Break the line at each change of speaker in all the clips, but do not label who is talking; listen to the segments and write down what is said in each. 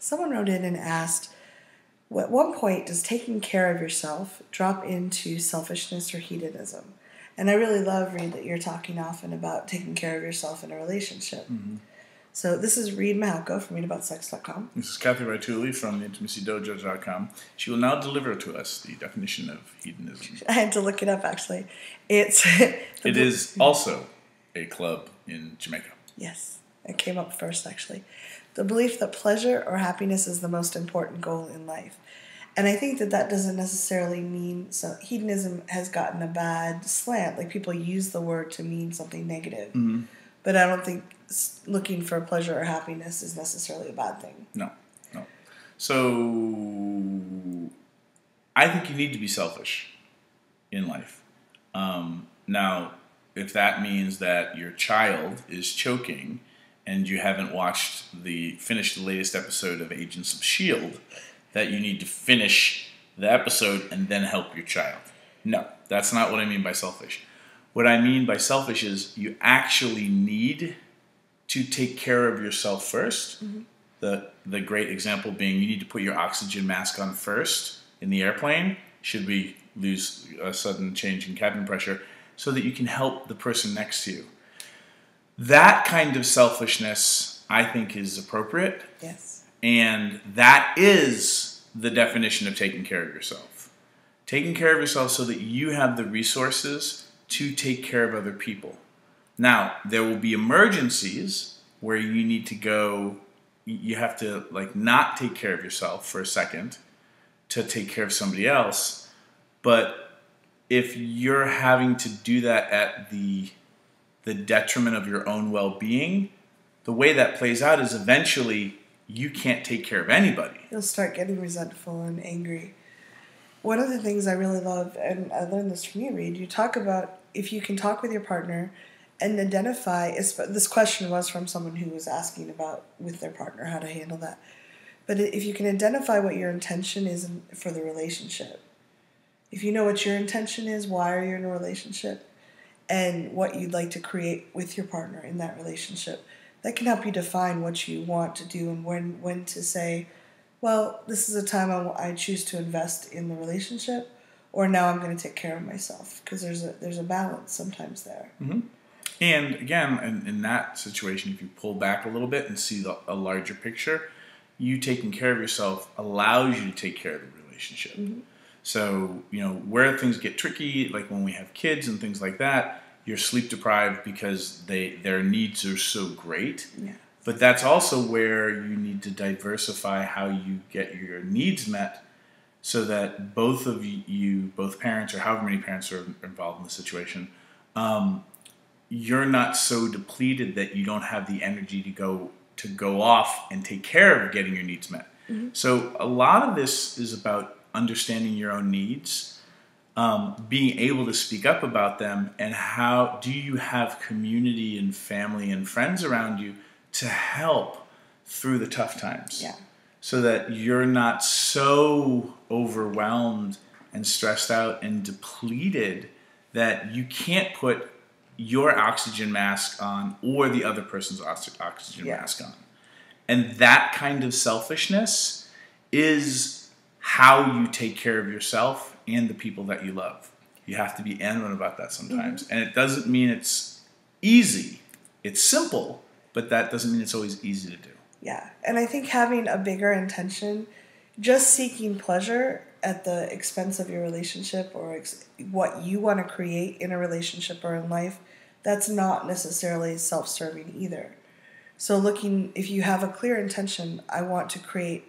Someone wrote in and asked, at what point does taking care of yourself drop into selfishness or hedonism? And I really love, Reid, that you're talking often about taking care of yourself in a relationship.
Mm-hmm.
So this is Reid Mahalko from readaboutsex.com.
This is Cathy from intimacydojo.com. She will now deliver to us the definition of hedonism.
I had to look it up, actually. It
is also a club in Jamaica.
Yes, it came up first, actually. The belief that pleasure or happiness is the most important goal in life. And I think that doesn't necessarily mean, so hedonism has gotten a bad slant. Like, people use the word to mean something negative.
Mm-hmm.
But I don't think looking for pleasure or happiness is necessarily a bad thing.
No. So, I think you need to be selfish in life. Now, if that means that your child is choking and you haven't finished the latest episode of Agents of S.H.I.E.L.D., that you need to finish the episode and then help your child. No, that's not what I mean by selfish. What I mean by selfish is you actually need to take care of yourself first.
Mm-hmm.
The great example being you need to put your oxygen mask on first in the airplane, should we lose a sudden change in cabin pressure, so that you can help the person next to you. That kind of selfishness, I think, is appropriate.
Yes.
And that is the definition of taking care of yourself. Taking care of yourself so that you have the resources to take care of other people. Now, there will be emergencies where you need to go, you have to not take care of yourself for a second to take care of somebody else. But if you're having to do that at the detriment of your own well-being, the way that plays out is eventually you can't take care of anybody.
You'll start getting resentful and angry. One of the things I really love, and I learned this from you, Reid, you talk about if you can talk with your partner and identify, this question was from someone who was asking about with their partner how to handle that. But if you can identify what your intention is for the relationship, if you know what your intention is, why are you in a relationship, and what you'd like to create with your partner in that relationship, that can help you define what you want to do and when to say, well, this is a time I choose to invest in the relationship, or now I'm going to take care of myself, because there's a balance sometimes there.
Mm-hmm. And again, in that situation, if you pull back a little bit and see a larger picture, you taking care of yourself allows you to take care of the relationship.
Mm-hmm.
So, where things get tricky, like when we have kids and things like that, you're sleep deprived because their needs are so great.
Yeah.
But that's also where you need to diversify how you get your needs met, so that both of you, both parents or however many parents are involved in the situation, you're not so depleted that you don't have the energy to go off and take care of getting your needs met.
Mm-hmm.
So a lot of this is about understanding your own needs, being able to speak up about them, and how do you have community and family and friends around you to help through the tough times.
Yeah.
So that you're not so overwhelmed and stressed out and depleted that you can't put your oxygen mask on or the other person's oxygen mask on. And that kind of selfishness is how you take care of yourself and the people that you love. You have to be adamant about that sometimes. Mm-hmm. And it doesn't mean it's easy. It's simple, but that doesn't mean it's always easy to do.
Yeah, and I think having a bigger intention, just seeking pleasure at the expense of your relationship or what you want to create in a relationship or in life, that's not necessarily self-serving either. So if you have a clear intention, I want to create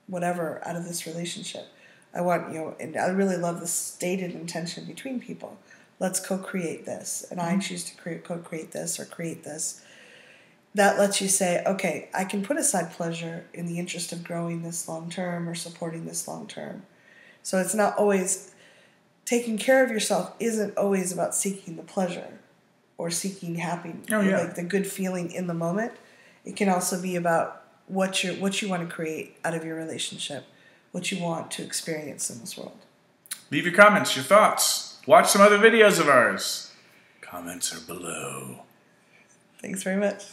whatever out of this relationship. And I really love the stated intention between people. Let's co-create this, and I choose to co-create this or create this. That lets you say, okay, I can put aside pleasure in the interest of growing this long-term or supporting this long-term. So it's not always, taking care of yourself isn't always about seeking the pleasure or seeking happiness, like the good feeling in the moment. It can also be about what you want to create out of your relationship, what you want to experience in this world.
Leave your comments, your thoughts. Watch some other videos of ours. Comments are below.
Thanks very much.